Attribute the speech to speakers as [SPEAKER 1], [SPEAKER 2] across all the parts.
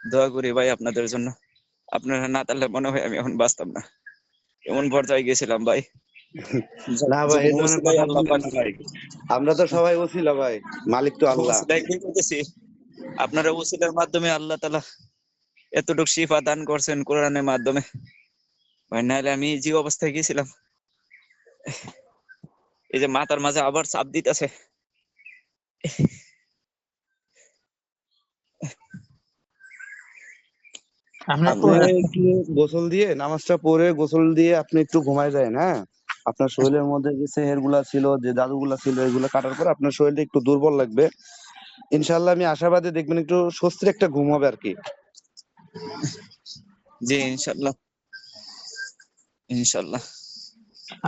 [SPEAKER 1] দোয়া করি ভাই আপনাদের জন্য। আপনারা না তাহলে মনে হয় আমি এখন বাঁচতাম না, এমন পর্যায়ে গেছিলাম ভাই।
[SPEAKER 2] না ভাই, এই ধরনের
[SPEAKER 1] ওসিলাই
[SPEAKER 2] কথা
[SPEAKER 1] আল্লাহ
[SPEAKER 2] বললেন
[SPEAKER 1] পাক,
[SPEAKER 2] না ভাই। আমরা তো সবাই ওসিলা ভাই, মালিক তো আল্লাহ।
[SPEAKER 1] ওসিলাই কি করতেছি, আপনারা ওসিলার মাধ্যমে আল্লাহ তাআলা এতটুকু শিফা দান করছেন কোরআনের মাধ্যমে ভাই, নাহলে আমি যে অবস্থায় গেছিলাম। এই যে মাথার মাঝে আবার চাপ দিতেছে।
[SPEAKER 2] আপনি একটু গোসল দিয়ে, নামাজটা পড়ে গোসল দিয়ে আপনি একটু ঘুমায় যায়, হ্যাঁ? আপনার শরীরের মধ্যে যে সেহের গুলা ছিল, যে জাদুগুলা ছিল, এগুলো কাটার পর আপনার শরীরটা একটু দুর্বল লাগবে। ইনশাআল্লাহ আমি আশাবাদী, দেখবেন একটু স্বস্তির একটা ঘুম হবে আর কি।
[SPEAKER 1] জি ইনশাআল্লাহ, ইনশাআল্লাহ।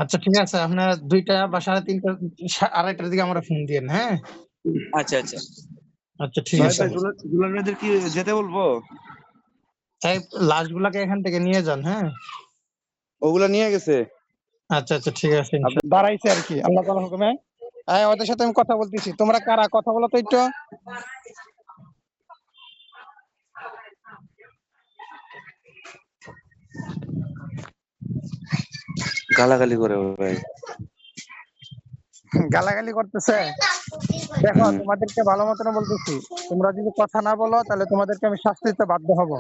[SPEAKER 3] আচ্ছা ঠিক আছে, আপনার 2টা বা 3:30 2:30টার দিকে আমরা ফোন দিয়েন, হ্যাঁ?
[SPEAKER 1] আচ্ছা আচ্ছা
[SPEAKER 3] আচ্ছা ঠিক
[SPEAKER 2] ভাই
[SPEAKER 3] আছে।
[SPEAKER 2] ভাই, দুলাল ভাইদের কি যেতে বলবো?
[SPEAKER 3] এই লাশ গুলাকে এখান থেকে নিয়ে যান, হ্যাঁ?
[SPEAKER 2] ওগুলা নিয়ে গেছে।
[SPEAKER 3] আচ্ছা আচ্ছা ঠিক আছে, দাঁড়াইছে আর কি আল্লাহ তাআলার হুকুমে। ওদের সাথে আমি কথা বলতেছি, তোমরা কারা কথা বলো তো একটু।
[SPEAKER 2] গালাগালি করে ভাই।
[SPEAKER 3] গালাগালি করতেছে। দেখো তোমাদেরকে ভালো মতন বলতেছি, তোমরা যদি কথা না বলো তাহলে তোমাদেরকে আমি শাস্তি দিতে বাধ্য হব।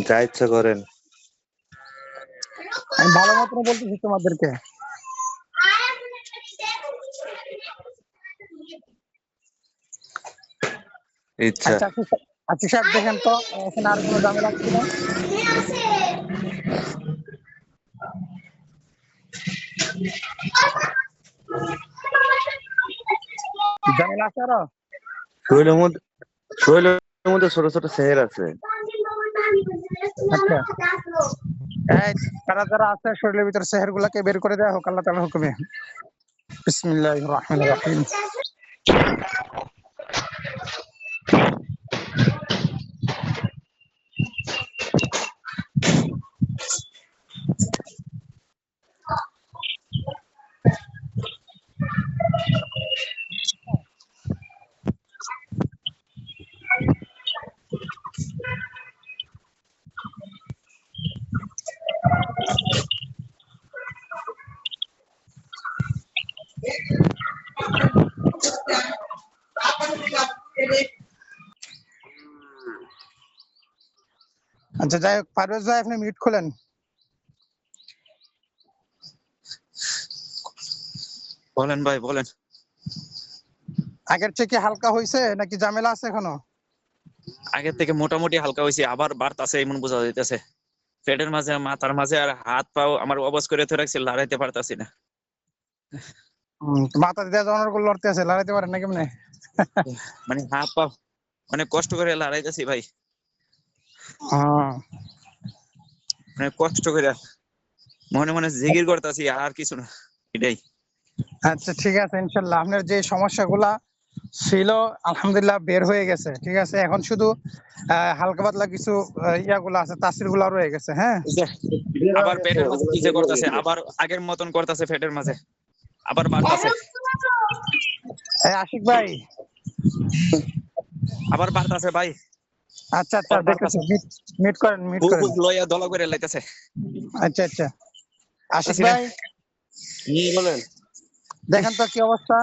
[SPEAKER 2] যা ইচ্ছা করেন।
[SPEAKER 3] আমি ভালো মতন বলতেছি তোমাদেরকে।
[SPEAKER 2] ইচ্ছা।
[SPEAKER 3] আচ্ছা আচ্ছা সাহেব, দেখেন তো এখানে আর কোনো ঝামেলা আছে কিনা। ঝামেলা আছে আরো?
[SPEAKER 2] শরীরের মধ্যে ছোট ছোট সেহের আছে।
[SPEAKER 3] আচ্ছা, যারা যারা আছে শরীরের ভিতরে সেহের গুলাকে বের করে দেওয়া হোক আল্লাহ তাআলার হুকুমে। বিসমিল্লাহির রহমানির রহিম। আচ্ছা যাই হোক, পারভেজ ভাই আপনি মিউট খোলেন।
[SPEAKER 1] বলেন ভাই বলেন।
[SPEAKER 3] আগের থেকে হালকা হয়েছে নাকি ঝামেলা আছে এখনো?
[SPEAKER 1] আগের থেকে মোটামুটি হালকা হয়েছে, আবার বাড়তাছে এমন বোঝা যাইতেছে। পেটের মাঝে, মাথার মাঝে আর হাত পাও আমার অবশ করে ধরে রাখছে, লড়াইতে পারতাছি না।
[SPEAKER 3] মাথা দিয়ে জনের গুলো লড়তে আছে, লড়াইতে পারেন না কেমনে?
[SPEAKER 1] মানে হাত পা অনেক কষ্ট করে লড়াইতেছি ভাই, মানে কষ্ট করে মনে মনে জিগির করতেছি, আর কিছু না, এটাই।
[SPEAKER 3] আচ্ছা ঠিক আছে, ইনশাল্লাহ আপনার যে সমস্যাগুলা ছিল আলহামদুলিল্লাহ বের হয়ে গেছে। ঠিক আছে, এখন শুধু হালকা পাতলা কিছু ইয়াগুলো আছে, তাসির গুলা রয়ে গেছে, হ্যাঁ?
[SPEAKER 1] আবার পেটের মাঝে কি যে করতেছে, আবার আগের মতন করতেছে পেটের মাঝে, আবার বাড়তাছে,
[SPEAKER 3] আশিক ভাই।
[SPEAKER 1] আবার বাড়তাছে ভাই।
[SPEAKER 3] আচ্ছা আচ্ছা দেখতেছি, মিট করেন মিট করেন।
[SPEAKER 1] লইয়া দলা করে লাইতেছে।
[SPEAKER 3] আচ্ছা আচ্ছা আশিক ভাই
[SPEAKER 2] বলেন।
[SPEAKER 3] দেখেন তো কি অবস্থা।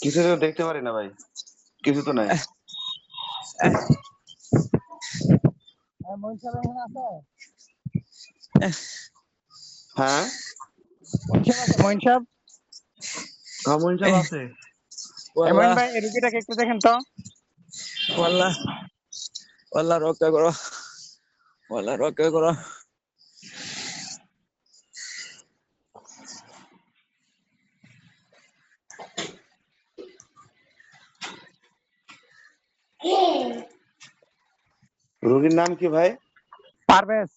[SPEAKER 2] কিছু তো দেখতে পারি না ভাই, কিছু তো নাই।
[SPEAKER 3] মহিন সাহেব এখানে আছে?
[SPEAKER 2] হ্যাঁ
[SPEAKER 3] মহিন সাহেব
[SPEAKER 2] মহিন সাহেব আছে।
[SPEAKER 3] মহিন ভাই এই রুগীটাকে একটু দেখেন তো।
[SPEAKER 1] ওয়াল্লাহ ওয়াল্লাহ রক্ষা করো, ওয়াল্লাহ রক্ষা করো।
[SPEAKER 2] রোগীর নাম কি ভাই?
[SPEAKER 3] পারভেজ।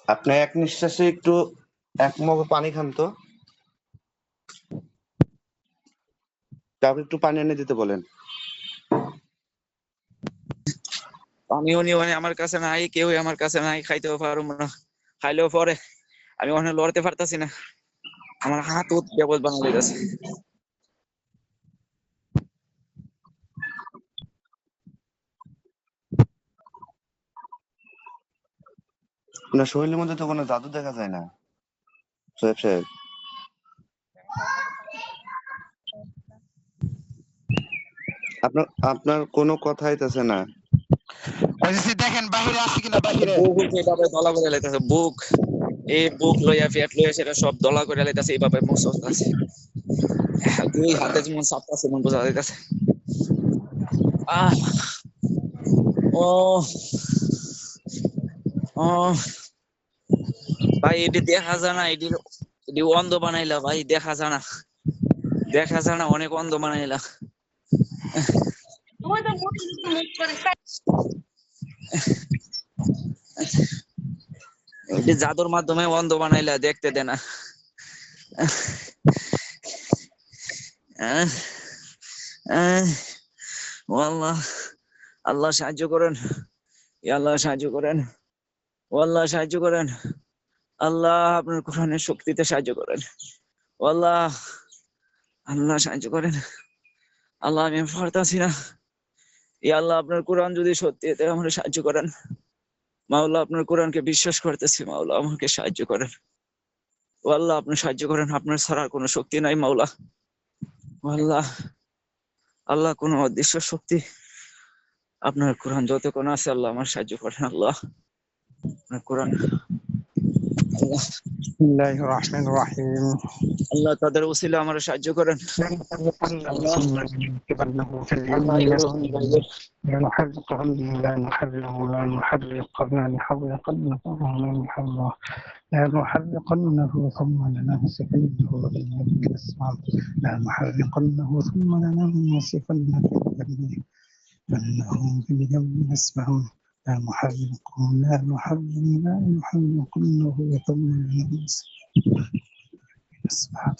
[SPEAKER 2] আপনি এক নিঃশ্বাসে একটু এক মগ পানি খান তো। কাউকে একটু পানি এনে দিতে বলেন।
[SPEAKER 1] আমিও নিও আমার কাছে নাই, কেউ আমার কাছে নাই, খাইতেও পারবো না, খাইলেও পরে আমি ওখানে লড়তে পারতাছি না, আমার হাত উত বেবস বানাই লইতাছে।
[SPEAKER 2] না, শরীরের মধ্যে তো কোনো জাদু দেখা যায় না সোহেব সাহেব। আপনার আপনার কোনো কথা হইতেছে না।
[SPEAKER 3] দেখেন বাহিরে আছে কিনা, বাহিরে
[SPEAKER 1] বুক উঠে এইভাবে দলা করে লাইতাছে, বুক এই বুক লইয়া পেট লইয়া সেটা সব দলা করে লাইতাছে, এইভাবে মুছতাছে, দুই হাতে যেমন চাপতাছে মন বোঝা যাইতাছে। আহ ও ও ভাই, এটি দেখা যায় না, এটি অন্ধ বানাইলা ভাই, দেখা যায় না, দেখা যায় না, অনেক অন্ধ বানাইলা। এটি জাদুর মাধ্যমে অন্ধ বানাইলা, দেখতে দে না। আহ, আহ, ও আল্লাহ, আল্লাহ সাহায্য করেন, ইয়া আল্লাহ সাহায্য করেন, ও আল্লাহ সাহায্য করেন, আল্লাহ আপনার কোরআনের শক্তিতে সাহায্য করেন, ও আল্লাহ, আল্লাহ সাহায্য করেন, আল্লাহ আমি পারতাছি না, ইয়া আল্লাহ আপনার কোরআন যদি সত্যি তাই আমাকে সাহায্য করেন, মাওলা আপনার কোরআনকে বিশ্বাস করতেছি, মাওলা আমাকে সাহায্য করেন, ও আল্লাহ আপনি সাহায্য করেন, আপনার ছাড়া কোনো শক্তি নাই মাওলা, ও আল্লাহ, আল্লাহ কোনো অদৃশ্য শক্তি, আপনার কোরআন যতক্ষণ আছে আল্লাহ আমার সাহায্য করেন, আল্লাহ আপনার কোরআন, আল্লাহ
[SPEAKER 3] বিসমিল্লাহির রহমানির রহিম।
[SPEAKER 1] আল্লাহ তাদের ওসিলা আমার সাহায্য করেন, আল্লাহ আল্লাহ এরকম ভাবে
[SPEAKER 3] لا نحرقه لا نحرقه لا نحرقه لا نحرقنه لا نحرقنه ثم لننسفنه بالأسماء لا نحرقنه ثم لننسفنه إنه باليم نسمع لا نحرقه لا نحرقنه ثم لننسفنه بالأسماء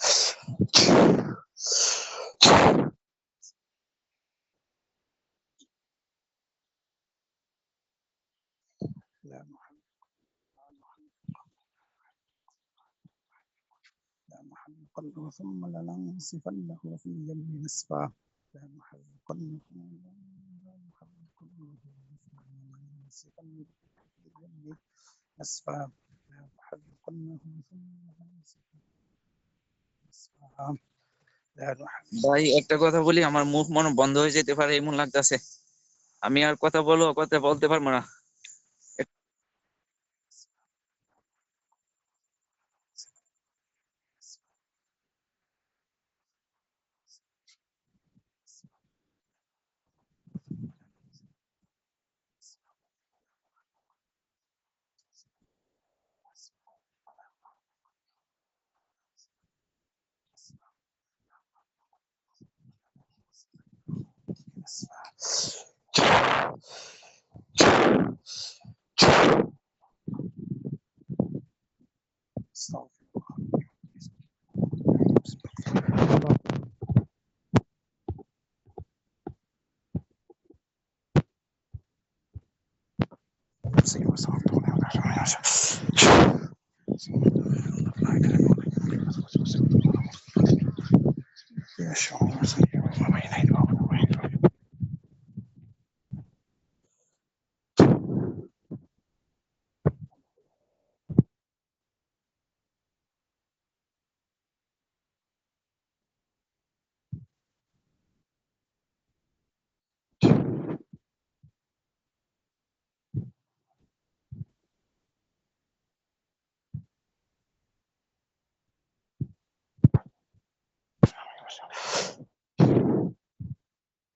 [SPEAKER 3] لا نحرقنه ثم لننسفنه في اليم نسفا لا نحرقنه لا نحرقنه لننسفنه في اليم نسفا لا نحرقنه ثم لننسفنه نسفا لا نحرقنه.
[SPEAKER 1] ভাই একটা কথা বলি, আমার মুখ মনে বন্ধ হয়ে যেতে পারে এমন লাগতেছে, আমি আর কথা বলতে পারবো না।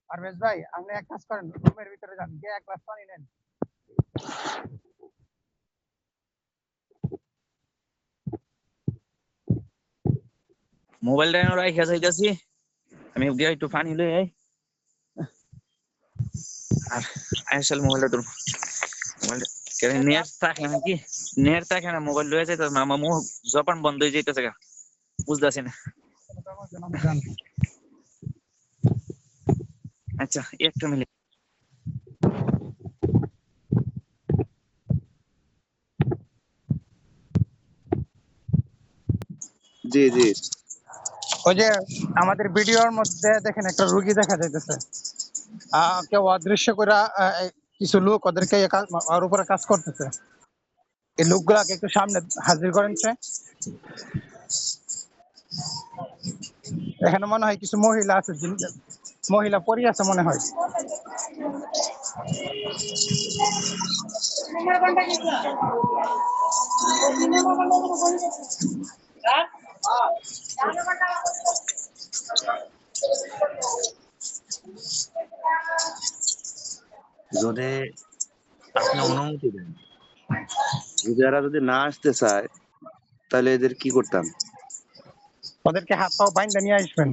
[SPEAKER 3] পারভেজ ভাই, আপনি এক কাজ করেন, রুমের ভিতরে যান, গিয়ে এক গ্লাস পানি নেন।
[SPEAKER 1] মোবাইলটা এনে রাইখা যাইতাছি, আমি গিয়ে একটু পানি লই আই, আর আসল মোবাইলটা ধরবো, মোবাইলটা নেট থাকে নাকি, নেট থাকে না, মোবাইল লয়ে যাইতাছে না, আমার মুখ জবান বন্ধ হয়ে যাইতাছে, বুঝতেছি না। আচ্ছা একটা মিনিট।
[SPEAKER 2] জি জি
[SPEAKER 3] ওই যে আমাদের ভিডিওর মধ্যে দেখেন একটা রুগী দেখা যাইতেছে, কেউ অদৃশ্য করে কিছু লোক ওদেরকে ওর উপরে কাজ করতেছে। এই লোকগুলাকে একটু সামনে হাজির করেন সে। এখানে মনে হয় কিছু মহিলা আছে, মহিলা পরি আছে মনে হয়।
[SPEAKER 2] যদি আপনি অনুমতি দেন, যদি এরা যদি না আসতে চায় তাহলে এদের কি করতাম?
[SPEAKER 3] ওদেরকে হাত পাও বাইন্ধে নিয়ে আসবেন।